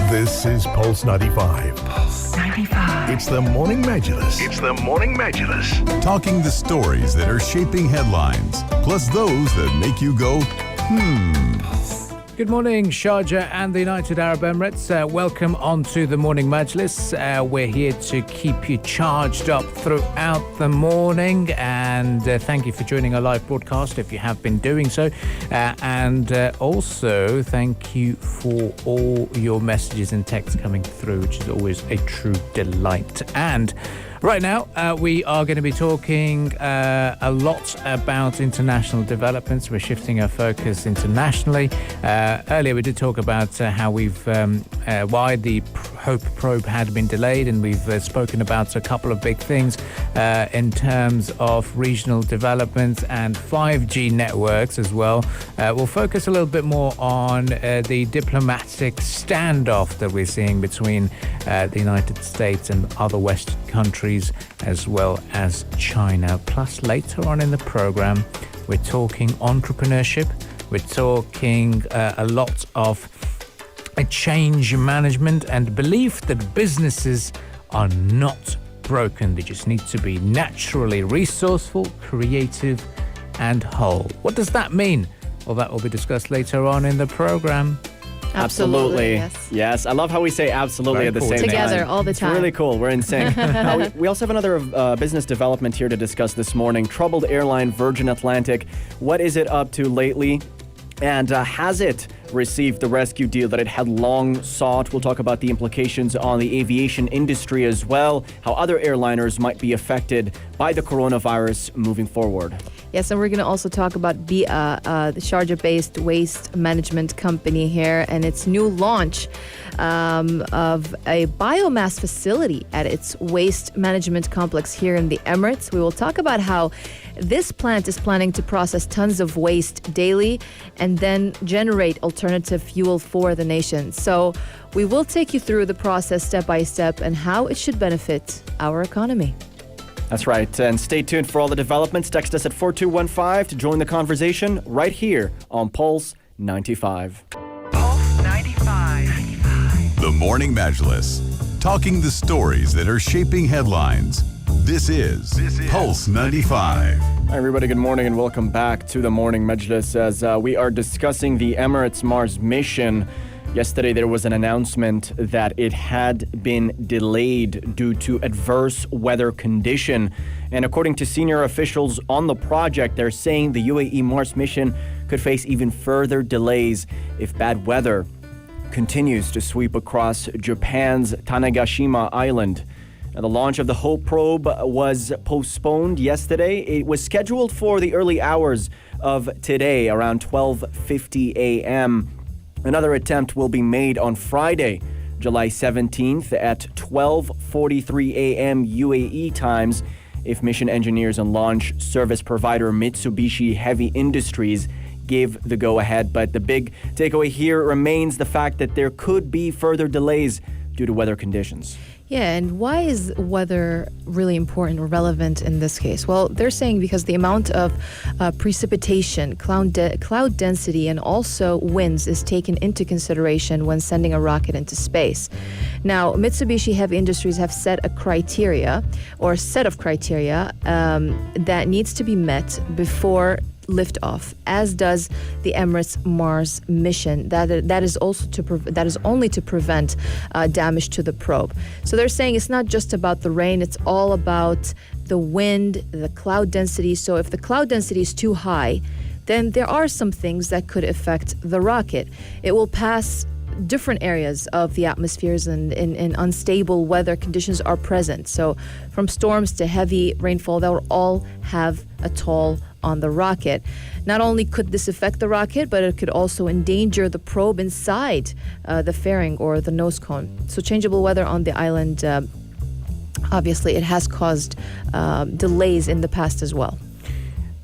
This is Pulse 95. Pulse 95. It's the Morning Majlis. Talking the stories that are shaping headlines, plus those that make you go, Good morning, Sharjah and the United Arab Emirates. Welcome onto the Morning Majlis. We're here to keep you charged up throughout the morning, and thank you for joining our live broadcast if you have been doing so. And also, thank you for all your messages and texts coming through, which is always a true delight. And right now, we are going to be talking a lot about international developments. We're shifting our focus internationally. Earlier, we did talk about how why the Hope probe had been delayed, and we've spoken about a couple of big things in terms of regional developments and 5G networks as well. We'll focus a little bit more on the diplomatic standoff that we're seeing between the United States and other Western countries, as well as China. Plus, later on in the program, we're talking entrepreneurship. We're talking a lot of change management and belief that businesses are not broken. They just need to be naturally resourceful, creative, and whole. What does that mean? Well, that will be discussed later on in the program. Absolutely. Yes. I love how we say absolutely Very at the cool. same time. Together all the time. It's really cool. We're in sync. We also have another business development here to discuss this morning. Troubled airline Virgin Atlantic. What is it up to lately? And has it received the rescue deal that it had long sought? We'll talk about the implications on the aviation industry as well, how other airliners might be affected by the coronavirus moving forward. Yes, and we're going to also talk about BIA, the Sharjah-based waste management company here, and its new launch of a biomass facility at its waste management complex here in the Emirates. We will talk about how this plant is planning to process tons of waste daily and then generate alternative fuel for the nation. So we will take you through the process step by step and how it should benefit our economy. That's right. And stay tuned for all the developments. Text us at 4215 to join the conversation right here on Pulse 95. Pulse 95. The Morning Majlis. Talking the stories that are shaping headlines. This is Pulse 95. Hi, everybody. Good morning and welcome back to the Morning Majlis as we are discussing the Emirates Mars mission. Yesterday, there was an announcement that it had been delayed due to adverse weather condition. And according to senior officials on the project, they're saying the UAE Mars mission could face even further delays if bad weather continues to sweep across Japan's Tanegashima Island. Now, the launch of the Hope probe was postponed yesterday. It was scheduled for the early hours of today, around 12:50 a.m. Another attempt will be made on Friday, July 17th at 12:43 a.m. UAE times if mission engineers and launch service provider Mitsubishi Heavy Industries give the go-ahead. But the big takeaway here remains the fact that there could be further delays due to weather conditions. Yeah, and why is weather really important or relevant in this case? Well, they're saying because the amount of precipitation, cloud density, and also winds is taken into consideration when sending a rocket into space. Now, Mitsubishi Heavy Industries have set a set of criteria that needs to be met before liftoff, as does the Emirates Mars mission. That is only to prevent damage to the probe. So they're saying it's not just about the rain; it's all about the wind, the cloud density. So if the cloud density is too high, then there are some things that could affect the rocket. It will pass different areas of the atmospheres and unstable weather conditions are present. So from storms to heavy rainfall, that will all have a toll on the rocket. Not only could this affect the rocket, but it could also endanger the probe inside the fairing or the nose cone. So changeable weather on the island, obviously it has caused delays in the past as well.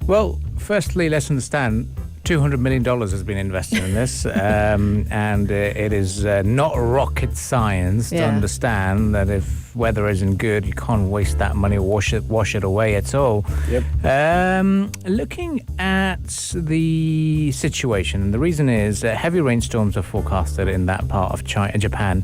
Well, firstly, let's understand $200 million has been invested in this, and it is not rocket science to understand that if weather isn't good, you can't waste that money or wash it away at all. Yep. Looking at the situation, and the reason is heavy rainstorms are forecasted in that part of Japan.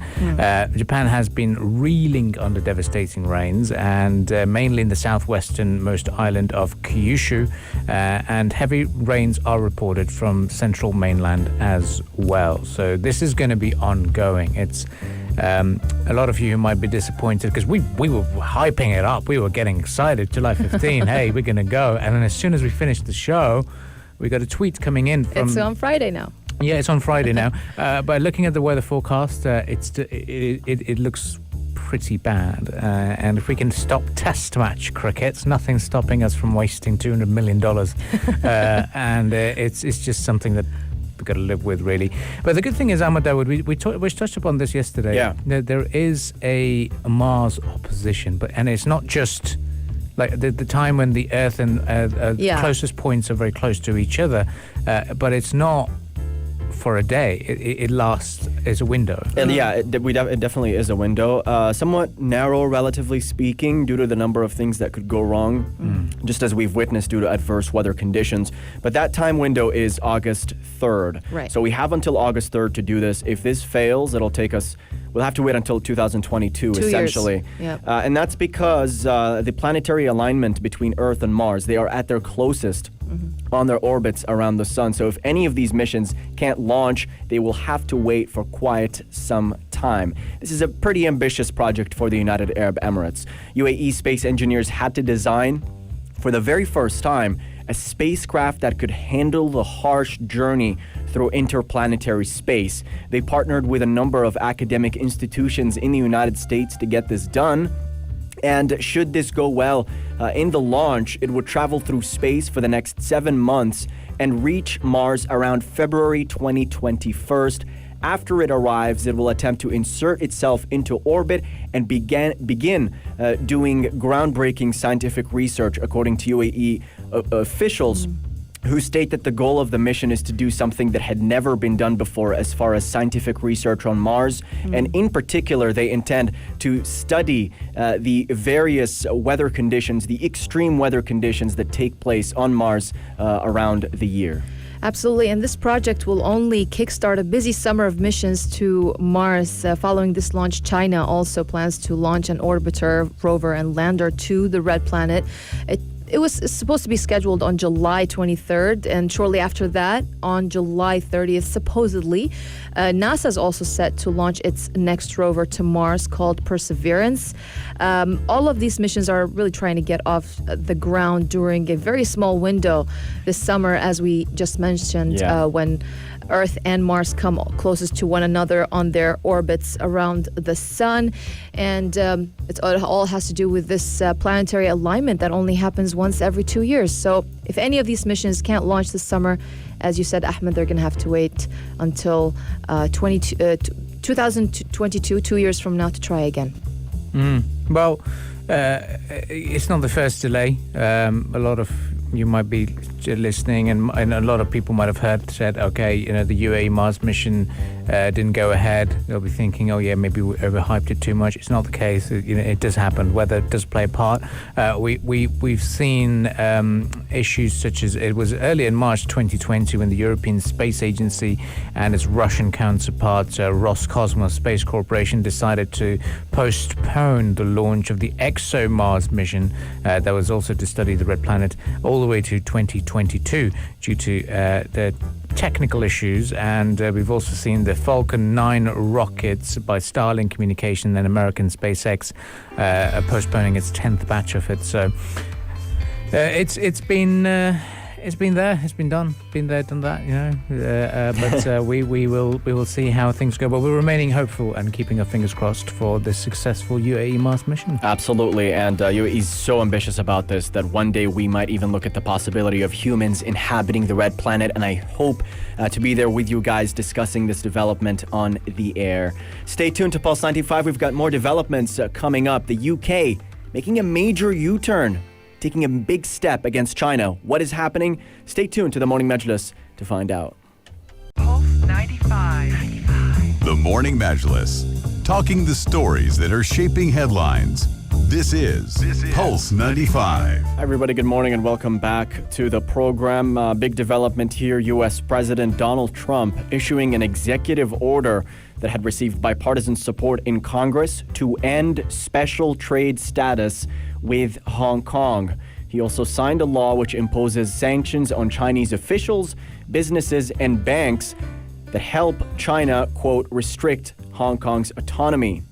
Japan has been reeling under devastating rains, and mainly in the southwesternmost island of Kyushu, and heavy rains are reported from central mainland as well. So this is going to be ongoing. It's a lot of you might be disappointed because we were hyping it up. We were getting excited. July 15, hey, we're going to go. And then as soon as we finished the show, we got a tweet coming in from... It's on Friday now. Yeah, it's on Friday now. But looking at the weather forecast, it looks pretty bad. And if we can stop test match crickets, nothing's stopping us from wasting $200 million. And it's just something that we've got to live with, really. But the good thing is, Ahmad Dawood, we touched upon this yesterday. Yeah. There is a Mars opposition, and it's not just like the time when the Earth and closest points are very close to each other, but it's not for a day. It lasts as a window. And it definitely is a window. Somewhat narrow, relatively speaking, due to the number of things that could go wrong, just as we've witnessed due to adverse weather conditions. But that time window is August 3rd. Right. So we have until August 3rd to do this. If this fails, it'll take us... We'll have to wait until 2022, essentially. Yep. And that's because the planetary alignment between Earth and Mars, they are at their closest on their orbits around the sun. So if any of these missions can't launch, they will have to wait for quite some time. This is a pretty ambitious project for the United Arab Emirates. UAE space engineers had to design, for the very first time, a spacecraft that could handle the harsh journey through interplanetary space. They partnered with a number of academic institutions in the United States to get this done. And should this go well, in the launch, it would travel through space for the next 7 months and reach Mars around February 2021. After it arrives, it will attempt to insert itself into orbit and begin doing groundbreaking scientific research, according to UAE officials, who state that the goal of the mission is to do something that had never been done before as far as scientific research on Mars. And in particular, they intend to study the various weather conditions, the extreme weather conditions that take place on Mars around the year. Absolutely, and this project will only kickstart a busy summer of missions to Mars. Following this launch, China also plans to launch an orbiter, rover, and lander to the Red Planet. It was supposed to be scheduled on July 23rd, and shortly after that, on July 30th, supposedly, NASA's also set to launch its next rover to Mars called Perseverance. All of these missions are really trying to get off the ground during a very small window this summer, as we just mentioned, when Earth and Mars come closest to one another on their orbits around the sun. And it all has to do with this planetary alignment that only happens once every 2 years. So if any of these missions can't launch this summer, as you said, Ahmed, they're going to have to wait until 2022, 2 years from now, to try again. Well, it's not the first delay. A lot of you might be listening, and a lot of people might have said, okay, the UAE Mars mission didn't go ahead. They'll be thinking, oh yeah, maybe we overhyped it too much. It's not the case. It does happen. Weather does play a part. We've seen issues such as it was early in March 2020 when the European Space Agency and its Russian counterpart Roscosmos Space Corporation decided to postpone the launch of the ExoMars mission that was also to study the Red Planet all the way to 2022 due to the technical issues. And we've also seen the Falcon 9 rockets by Starlink Communication and American SpaceX postponing its 10th batch of it. So it's been there, it's been done, been there, done that, but we will see how things go. But we're remaining hopeful and keeping our fingers crossed for this successful UAE Mars mission. Absolutely, and UAE is so ambitious about this that one day we might even look at the possibility of humans inhabiting the Red Planet, and I hope to be there with you guys discussing this development on the air. Stay tuned to Pulse 95. We've got more developments coming up. The UK making a major U-turn taking a big step against China. What is happening? Stay tuned to the Morning Majlis to find out. Pulse 95. The Morning Majlis, talking the stories that are shaping headlines. This is Pulse 95. Hi everybody, good morning and welcome back to the program. Big development here. U.S. President Donald Trump issuing an executive order that had received bipartisan support in Congress to end special trade status with Hong Kong. He also signed a law which imposes sanctions on Chinese officials, businesses, and banks that help China, quote, restrict Hong Kong's autonomy.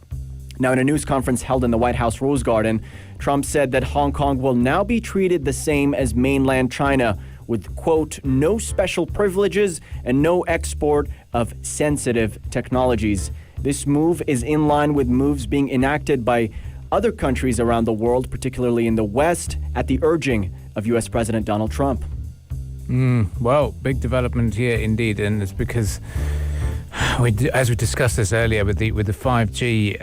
Now, in a news conference held in the White House Rose Garden, Trump said that Hong Kong will now be treated the same as mainland China with, quote, no special privileges and no export of sensitive technologies. This move is in line with moves being enacted by other countries around the world, particularly in the West, at the urging of U.S. President Donald Trump. Well, big development here indeed, and it's because as we discussed this earlier with the 5G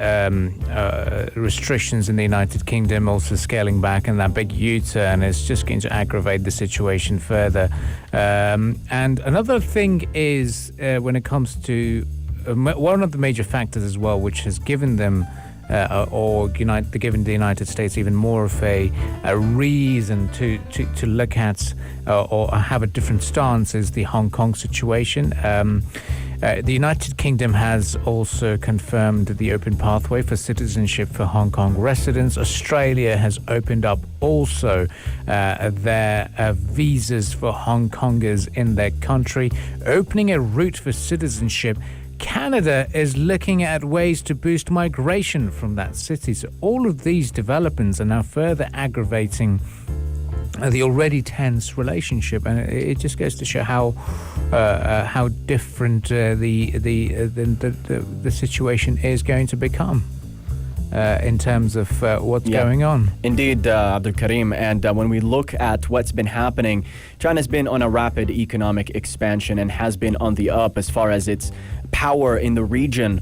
restrictions in the United Kingdom also scaling back, and that big U-turn is just going to aggravate the situation further. And another thing is when it comes to one of the major factors as well, which has given them given the United States even more of a reason to look at or have a different stance is the Hong Kong situation. The United Kingdom has also confirmed the open pathway for citizenship for Hong Kong residents. Australia has opened up also their visas for Hong Kongers in their country, opening a route for citizenship. Canada is looking at ways to boost migration from that city. So all of these developments are now further aggravating the already tense relationship, and it just goes to show how different the situation is going to become in terms of what's going on. Indeed, Abdul Karim. And when we look at what's been happening, China's been on a rapid economic expansion and has been on the up as far as its power in the region.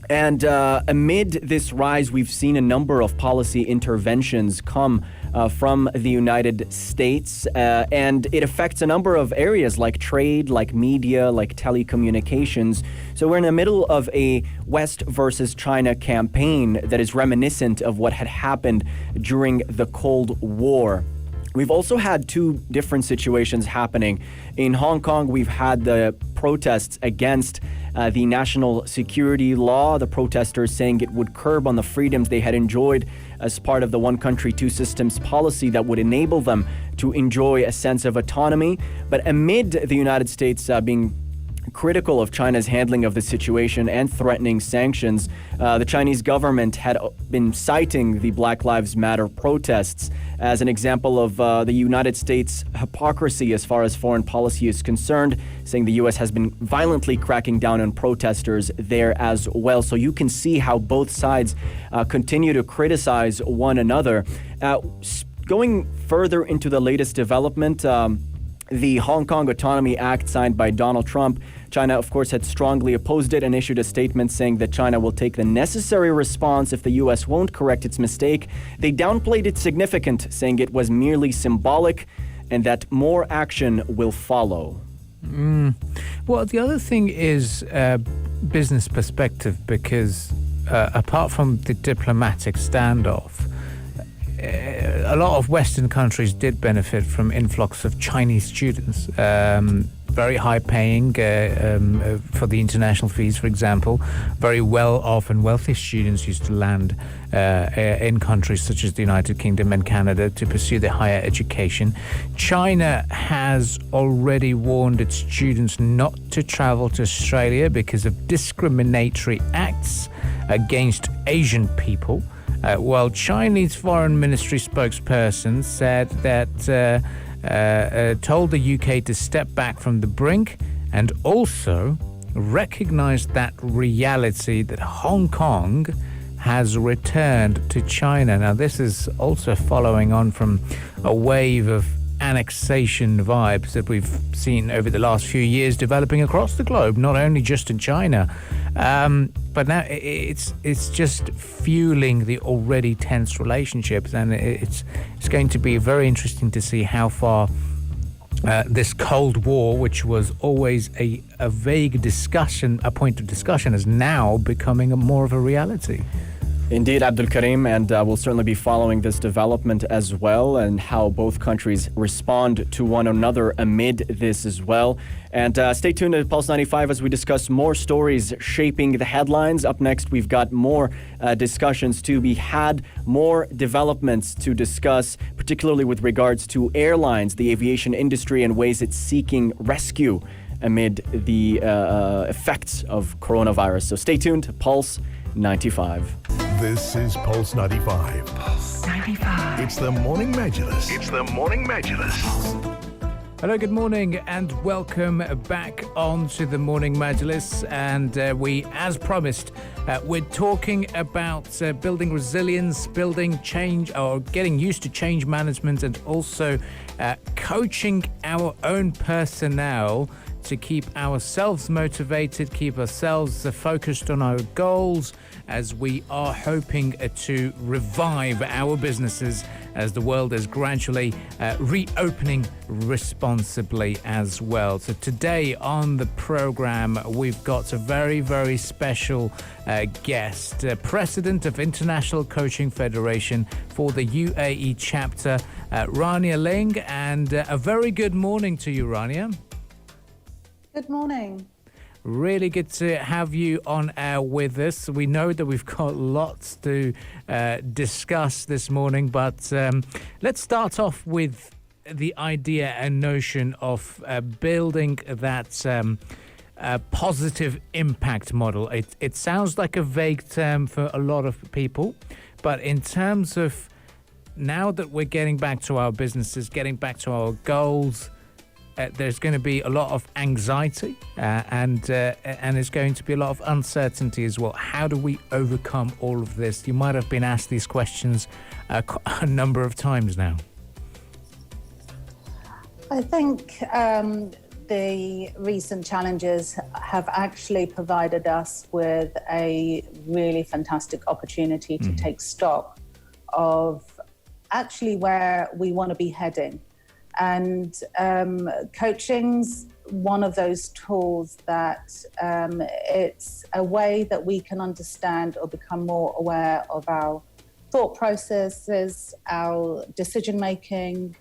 And amid this rise, we've seen a number of policy interventions come from the United States, and it affects a number of areas like trade, like media, like telecommunications. So we're in the middle of a West versus China campaign that is reminiscent of what had happened during the Cold War. We've also had two different situations happening. In Hong Kong, we've had the protests against the national security law, the protesters saying it would curb on the freedoms they had enjoyed as part of the one country, two systems policy that would enable them to enjoy a sense of autonomy. But amid the United States being critical of China's handling of the situation and threatening sanctions, the Chinese government had been citing the Black Lives Matter protests as an example of the United States' hypocrisy as far as foreign policy is concerned, saying the U.S. has been violently cracking down on protesters there as well. So you can see how both sides continue to criticize one another. Going further into the latest development, the Hong Kong Autonomy Act signed by Donald Trump, China, of course, had strongly opposed it and issued a statement saying that China will take the necessary response if the U.S. won't correct its mistake. They downplayed its significance, saying it was merely symbolic and that more action will follow. Well, the other thing is business perspective, because apart from the diplomatic standoff, a lot of Western countries did benefit from influx of Chinese students, very high paying for the international fees, for example. Very well off and wealthy students used to land in countries such as the United Kingdom and Canada to pursue their higher education. China has already warned its students not to travel to Australia because of discriminatory acts against Asian people. Well, Chinese Foreign Ministry spokesperson said that told the UK to step back from the brink and also recognized that reality that Hong Kong has returned to China. Now, this is also following on from a wave of annexation vibes that we've seen over the last few years developing across the globe, not only just in China. but now it's just fueling the already tense relationships, and it's going to be very interesting to see how far this Cold War, which was always a vague discussion, a point of discussion, is now becoming more of a reality. Indeed, Abdul Karim, and we'll certainly be following this development as well, and how both countries respond to one another amid this as well. And stay tuned to Pulse 95 as we discuss more stories shaping the headlines. Up next, we've got more discussions to be had, more developments to discuss, particularly with regards to airlines, the aviation industry, and ways it's seeking rescue amid the effects of coronavirus. So stay tuned to Pulse 95. This is Pulse 95. Pulse 95. It's the Morning Majlis. It's the Morning Majlis. Hello, good morning, and welcome back on to the Morning Majlis. And we, as promised, we're talking about building resilience, building change, or getting used to change management, and also coaching our own personnel to keep ourselves motivated, keep ourselves focused on our goals, as we are hoping to revive our businesses as the world is gradually reopening responsibly as well. So today on the program, we've got a very, very special guest, President of International Coaching Federation for the UAE chapter, Rania Laing, and a very good morning to you, Rania. Good morning. Really good to have you on air with us. We know that we've got lots to discuss this morning, but let's start off with the idea and notion of building that positive impact model. It sounds like a vague term for a lot of people, but in terms of now that we're getting back to our businesses, getting back to our goals, there's going to be a lot of anxiety and there's going to be a lot of uncertainty as well. How do we overcome all of this? You might have been asked these questions a number of times now. I think the recent challenges have actually provided us with a really fantastic opportunity to take stock of actually where we want to be heading. And coaching's one of those tools that it's a way that we can understand or become more aware of our thought processes, our decision making,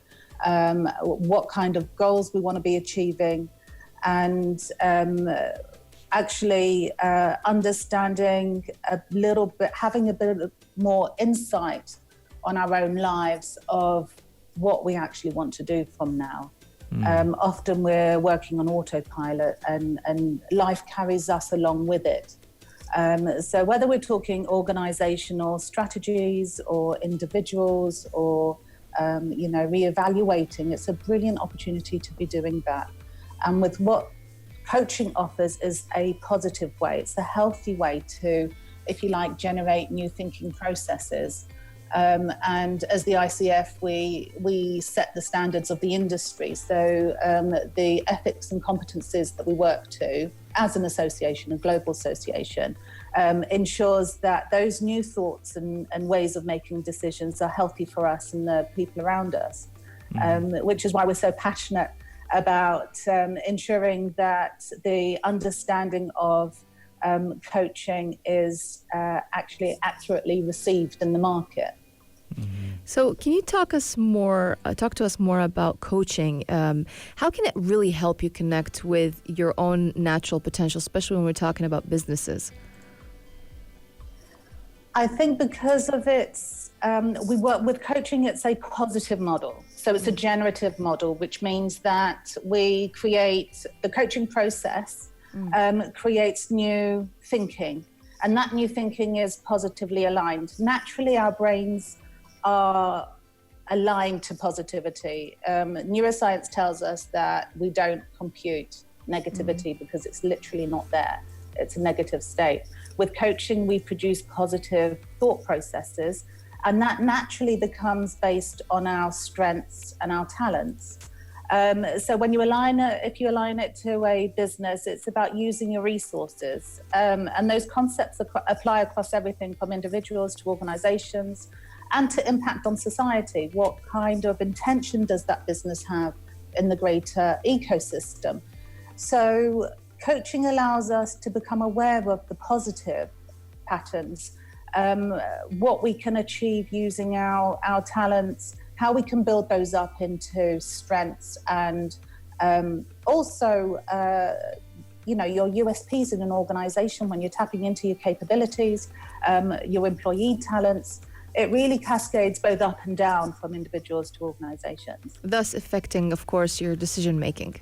what kind of goals we want to be achieving, and actually understanding a little bit, having a bit more insight on our own lives of what we actually want to do from now. Often we're working on autopilot and life carries us along with it. So whether we're talking organizational strategies or individuals or, reevaluating, it's a brilliant opportunity to be doing that. And with what coaching offers is a positive way. It's a healthy way to, if you like, generate new thinking processes. And as the ICF, we set the standards of the industry. So the ethics and competencies that we work to as an association, a global association, ensures that those new thoughts and ways of making decisions are healthy for us and the people around us, which is why we're so passionate about ensuring that the understanding of coaching is actually accurately received in the market. So can you talk to us more about coaching? How can it really help you connect with your own natural potential, especially when we're talking about businesses? I think because of its, we work with coaching, it's a positive model. So it's a generative model, which means that we create, the coaching process creates new thinking. And that new thinking is positively aligned. Naturally, our brains are aligned to positivity. Neuroscience tells us that we don't compute negativity because it's literally not there. It's a negative state. With coaching, we produce positive thought processes, and that naturally becomes based on our strengths and our talents. So when you if you align it to a business, it's about using your resources. And those concepts apply across everything from individuals to organizations and to impact on society. What kind of intention does that business have in the greater ecosystem? So coaching allows us to become aware of the positive patterns, what we can achieve using our talents, how we can build those up into strengths, and also, your USPs in an organization when you're tapping into your capabilities, your employee talents. It really cascades both up and down from individuals to organizations. Thus affecting, of course, your decision making.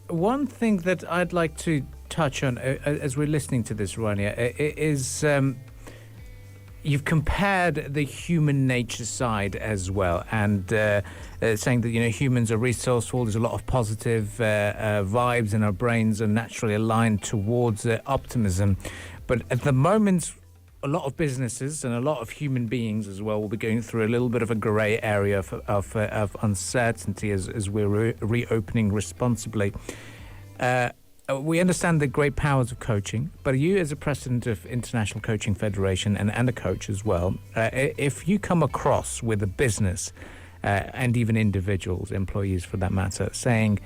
One thing that I'd like to touch on as we're listening to this, Rania, is you've compared the human nature side as well, and saying that humans are resourceful. There's a lot of positive vibes, and our brains are naturally aligned towards optimism. But at the moment, a lot of businesses and a lot of human beings as well will be going through a little bit of a grey area of uncertainty as we're reopening responsibly. We understand the great powers of coaching, but you, as a president of International Coaching Federation and a coach as well, if you come across with a business and even individuals, employees for that matter, saying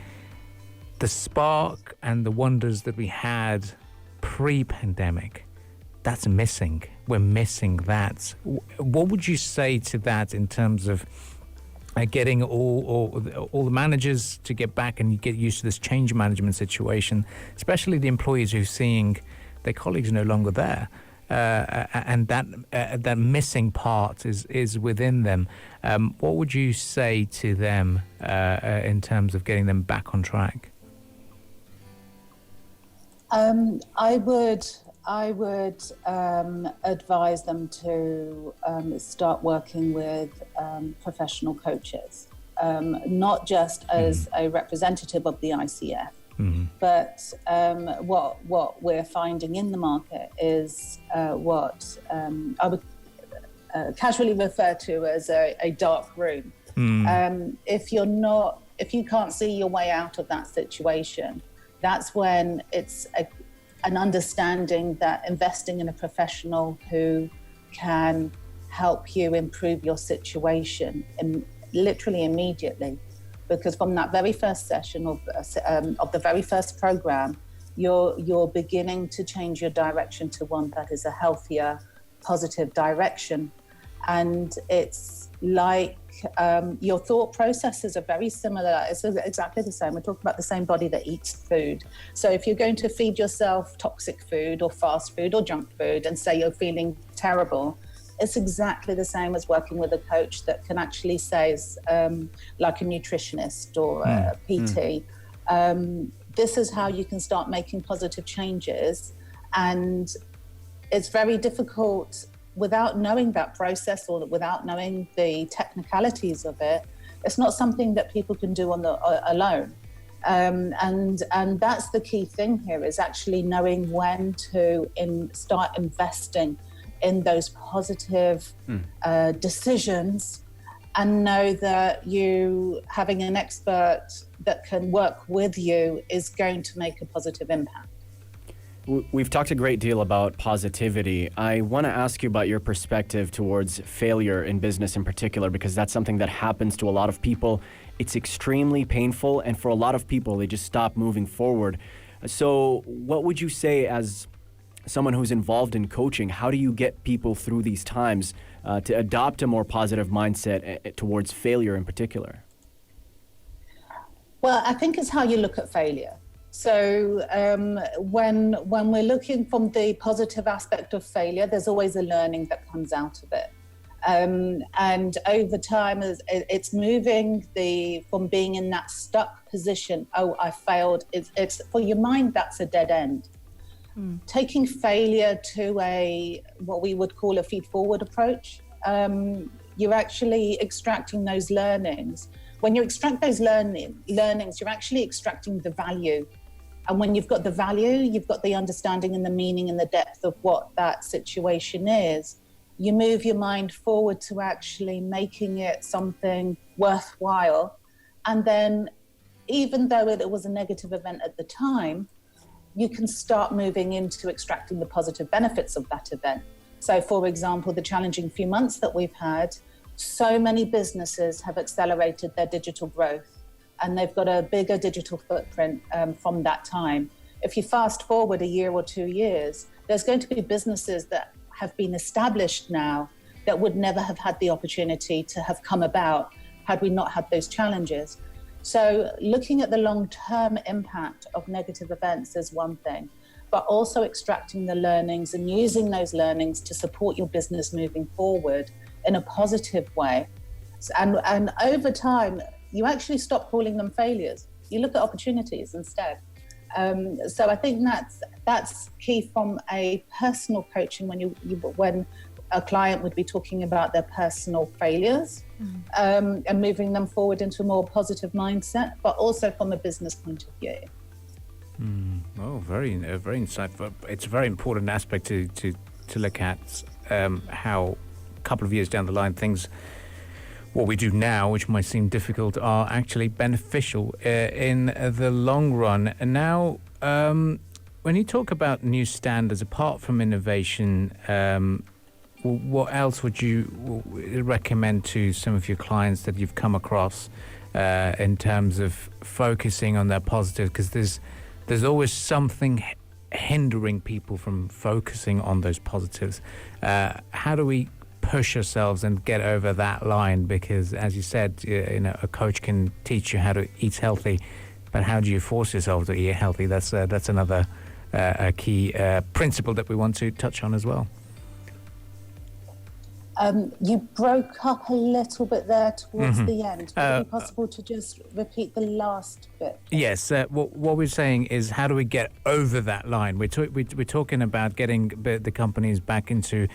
the spark and the wonders that we had pre-pandemic, that's missing. We're missing that. What would you say to that in terms of getting all the managers to get back and get used to this change management situation, especially the employees who are seeing their colleagues no longer there, and that missing part is within them. What would you say to them in terms of getting them back on track? I would advise them to start working with professional coaches, not just as a representative of the ICF, but what we're finding in the market is what I would casually refer to as a dark room. If you can't see your way out of that situation, that's when it's an understanding that investing in a professional who can help you improve your situation literally immediately. Because from that very first session of the very first program, you're beginning to change your direction to one that is a healthier, positive direction. And it's like your thought processes are very similar. It's exactly the same. We're talking about the same body that eats food. So if you're going to feed yourself toxic food or fast food or junk food and say you're feeling terrible, it's exactly the same as working with a coach that can actually say, like a nutritionist or a PT, this is how you can start making positive changes. And it's very difficult without knowing that process or without knowing the technicalities of it. It's not something that people can do alone. And that's the key thing here, is actually knowing when to start investing in those positive decisions, and know that you having an expert that can work with you is going to make a positive impact. We've talked a great deal about positivity. I want to ask you about your perspective towards failure in business in particular, because that's something that happens to a lot of people. It's extremely painful, and for a lot of people, they just stop moving forward. So what would you say, as someone who's involved in coaching, how do you get people through these times to adopt a more positive mindset towards failure in particular? Well, I think it's how you look at failure. So when we're looking from the positive aspect of failure, there's always a learning that comes out of it. And over time, it's moving from being in that stuck position, oh, I failed. It's for your mind, that's a dead end. Taking failure to what we would call a feed-forward approach, you're actually extracting those learnings. When you extract those learnings, you're actually extracting the value. And when you've got the value, you've got the understanding and the meaning and the depth of what that situation is. you move your mind forward to actually making it something worthwhile. And then, even though it was a negative event at the time, you can start moving into extracting the positive benefits of that event. So, for example, the challenging few months that we've had, so many businesses have accelerated their digital growth, and they've got a bigger digital footprint from that time. If you fast forward a year or 2 years, there's going to be businesses that have been established now that would never have had the opportunity to have come about had we not had those challenges. So looking at the long-term impact of negative events is one thing, but also extracting the learnings and using those learnings to support your business moving forward in a positive way. And over time, you actually stop calling them failures. You look at opportunities instead. So I think that's key from a personal coaching when a client would be talking about their personal failures and moving them forward into a more positive mindset, but also from a business point of view. Oh, very insightful. It's a very important aspect to look at how a couple of years down the line what we do now, which might seem difficult, are actually beneficial in the long run. And now, when you talk about new standards, apart from innovation, what else would you recommend to some of your clients that you've come across in terms of focusing on their positive? Because there's always something hindering people from focusing on those positives. How do we push ourselves and get over that line? Because, as you said, a coach can teach you how to eat healthy, but how do you force yourself to eat healthy? That's another key principle that we want to touch on as well. You broke up a little bit there towards the end. Would it be possible to just repeat the last bit? Yes. What we're saying is, how do we get over that line? We're talking about getting the companies back into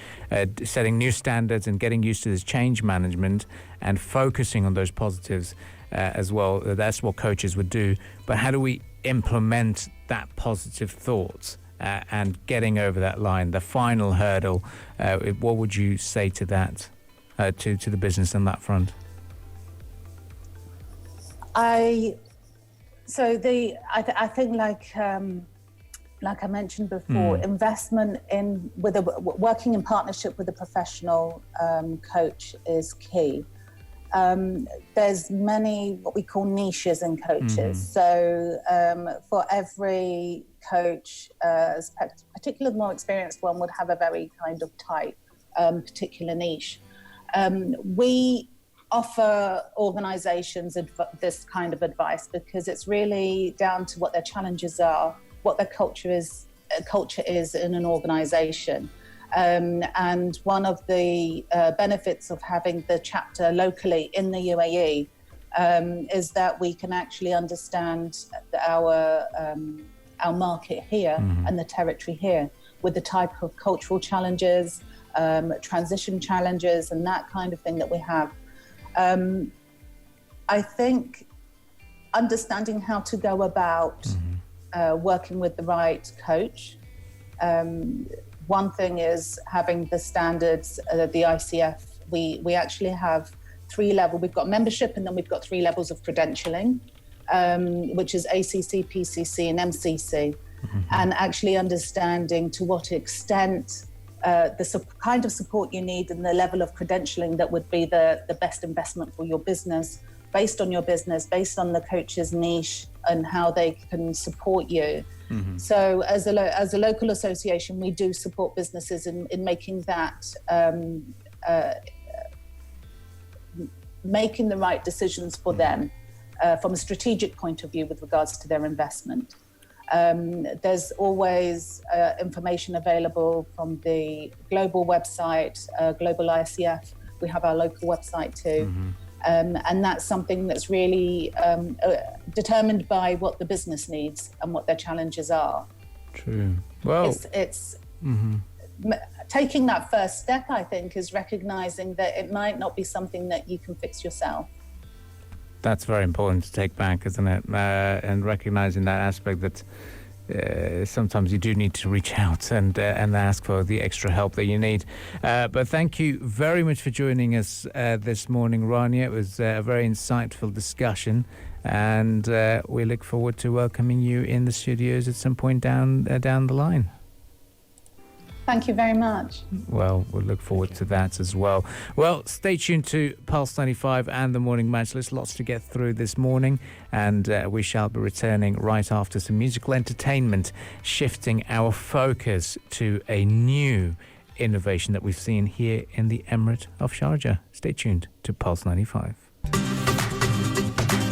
setting new standards and getting used to this change management and focusing on those positives as well. That's what coaches would do. But how do we implement that positive thoughts? And getting over that line, the final hurdle, what would you say to that, to the business on that front? I think like I mentioned before, investment in working in partnership with a professional coach is key. There's many what we call niches in coaches. So for every coach, particularly the more experienced one, would have a very kind of tight particular niche. We offer organizations this kind of advice because it's really down to what their challenges are, what their culture is in an organization. And one of the benefits of having the chapter locally in the UAE is that we can actually understand our market here and the territory here with the type of cultural challenges, transition challenges, and that kind of thing that we have. I think understanding how to go about working with the right coach. One thing is having the standards, the ICF. We actually have 3 levels. We've got membership, and then we've got 3 levels of credentialing, which is ACC, PCC, and MCC. And actually understanding to what extent the kind of support you need and the level of credentialing that would be the best investment for your business, based on your business, based on the coach's niche and how they can support you. So as a local association, we do support businesses in making that, making the right decisions for them from a strategic point of view with regards to their investment. There's always information available from the global website, Global ICF. We have our local website too. And that's something that's really determined by what the business needs and what their challenges are. True. Well, it's taking that first step, I think, is recognizing that it might not be something that you can fix yourself. That's very important to take back, isn't it? And recognizing that aspect that sometimes you do need to reach out and ask for the extra help that you need. But thank you very much for joining us this morning, Rania. It was a very insightful discussion, and we look forward to welcoming you in the studios at some point down the line. Thank you very much. Well, we'll look forward to that as well. Well, stay tuned to Pulse 95 and the Morning Majlis. Lots to get through this morning, and we shall be returning right after some musical entertainment, shifting our focus to a new innovation that we've seen here in the Emirate of Sharjah. Stay tuned to Pulse 95.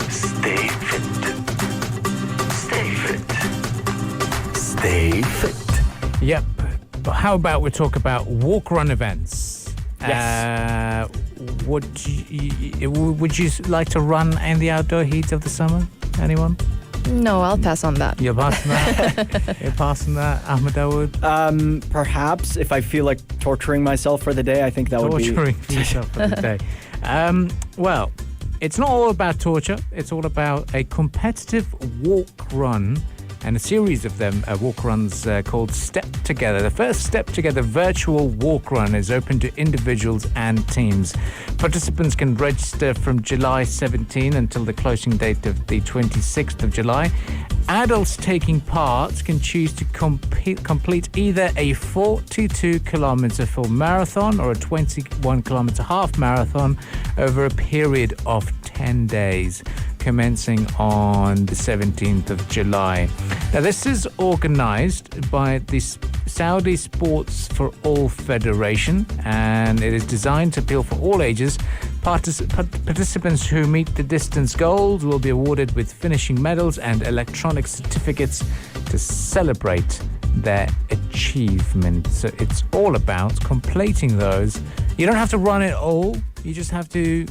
Stay fit. Stay fit. Stay fit. Yep. But how about we talk about Walkrun events? Yes. Would you like to run in the outdoor heat of the summer? Anyone? No, I'll pass on that. You're passing that? You're passing that, Ahmed Dawood? Perhaps if I feel like torturing myself for the day, I think that would be... Torturing yourself for the day. Well, it's not all about torture. It's all about a competitive walk run and a series of them, walk runs called Step Together. The first Step Together virtual walk run is open to individuals and teams. Participants can register from July 17 until the closing date of the 26th of July. Adults taking part can choose to complete either a 42-kilometer full marathon or a 21-kilometer half marathon over a period of 10 days, commencing on the 17th of July. Now, this is organized by the Saudi Sports for All Federation, and it is designed to appeal for all ages. Participants who meet the distance goals will be awarded with finishing medals and electronic certificates to celebrate their achievement. So it's all about completing those. You don't have to run it all. You just have to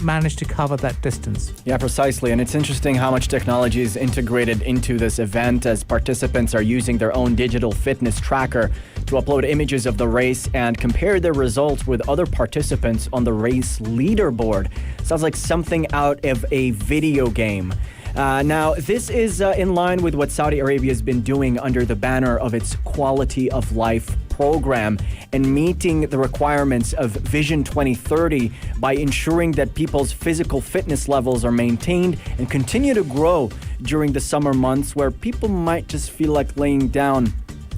manage to cover that distance. Yeah, precisely. And it's interesting how much technology is integrated into this event, as participants are using their own digital fitness tracker to upload images of the race and compare their results with other participants on the race leaderboard. Sounds like something out of a video game. Now, this is in line with what Saudi Arabia has been doing under the banner of its Quality of Life program and meeting the requirements of Vision 2030 by ensuring that people's physical fitness levels are maintained and continue to grow during the summer months, where people might just feel like laying down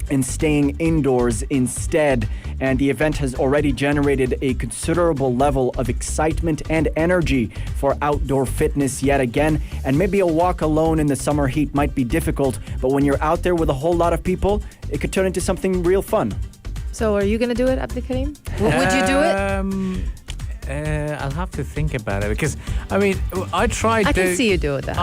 and staying indoors instead. And the event has already generated a considerable level of excitement and energy for outdoor fitness yet again. And maybe a walk alone in the summer heat might be difficult, but when you're out there with a whole lot of people, it could turn into something real fun. So are you going to do it, Abdulkarim? Would you do it? I'll have to think about it, because I mean, I can see you do that.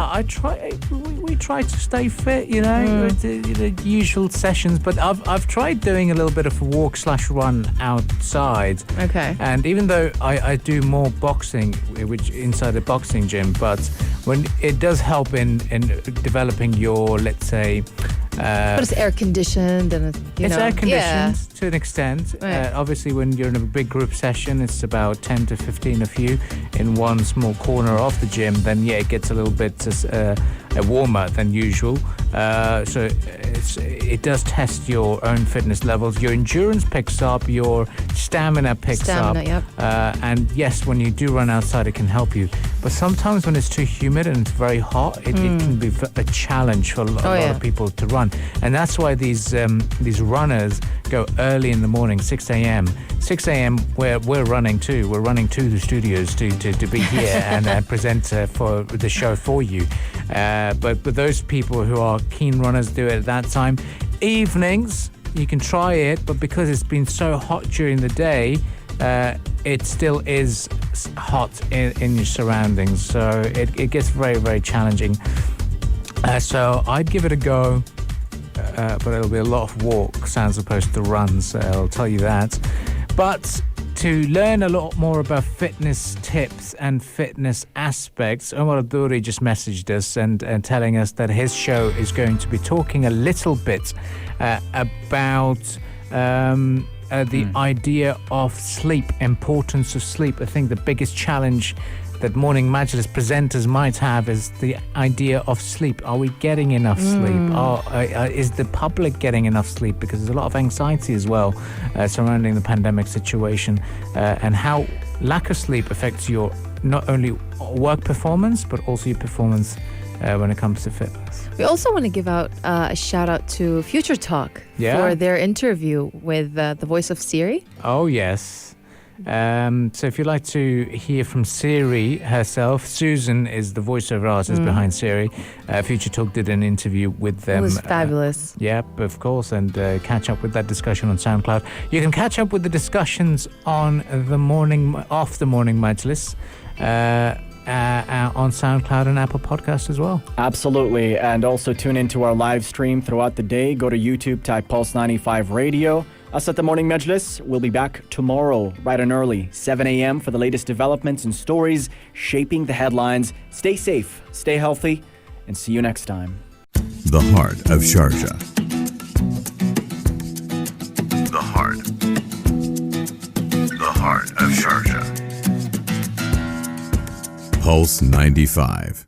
We try to stay fit, the usual sessions, but I've tried doing a little bit of a walk/run outside. Okay. And even though I do more boxing, which inside a boxing gym, but when it does help in developing your, let's say, but it's air conditioned and it's air conditioned to an extent. Right. Obviously, when you're in a big group session, it's about 10 to 15 of you in one small corner of the gym. Then it gets a little bit warmer than usual. So it does test your own fitness levels. Your endurance picks up, your stamina picks up. Yep. And yes, when you do run outside, it can help you. But sometimes when it's too humid and it's very hot, it can be a challenge for a lot of people to run. And that's why these runners go early in the morning, 6 a.m. 6 a.m. where we're running too. We're running to the studios to be here and present for the show for you. But those people who are keen runners do it at that time. Evenings, you can try it, but because it's been so hot during the day, it still is hot in your surroundings. So it gets very, very challenging. So I'd give it a go. But it'll be a lot of walks as opposed to runs, I'll tell you that. But to learn a lot more about fitness tips and fitness aspects, Omar Abduri just messaged us and telling us that his show is going to be talking a little bit about the idea of sleep, importance of sleep. I think the biggest challenge that Morning Majlis presenters might have is the idea of sleep. Are we getting enough sleep? Is the public getting enough sleep? Because there's a lot of anxiety as well surrounding the pandemic situation, and how lack of sleep affects your not only work performance but also your performance when it comes to fitness. We also want to give out a shout out to Future Talk for their interview with the voice of Siri. Oh, yes. So if you'd like to hear from Siri herself, Susan is the voiceover artist behind Siri. Future Talk did an interview with them. It was fabulous. Yep, of course, and catch up with that discussion on SoundCloud. You can catch up with the discussions on the morning Majlis on SoundCloud and Apple Podcasts as well. Absolutely, and also tune into our live stream throughout the day. Go to YouTube, type Pulse 95 Radio. Us at the Morning Majlis, we'll be back tomorrow, bright and early, 7 a.m. for the latest developments and stories shaping the headlines. Stay safe, stay healthy, and see you next time. The heart of Sharjah. The heart. The heart of Sharjah. Pulse 95.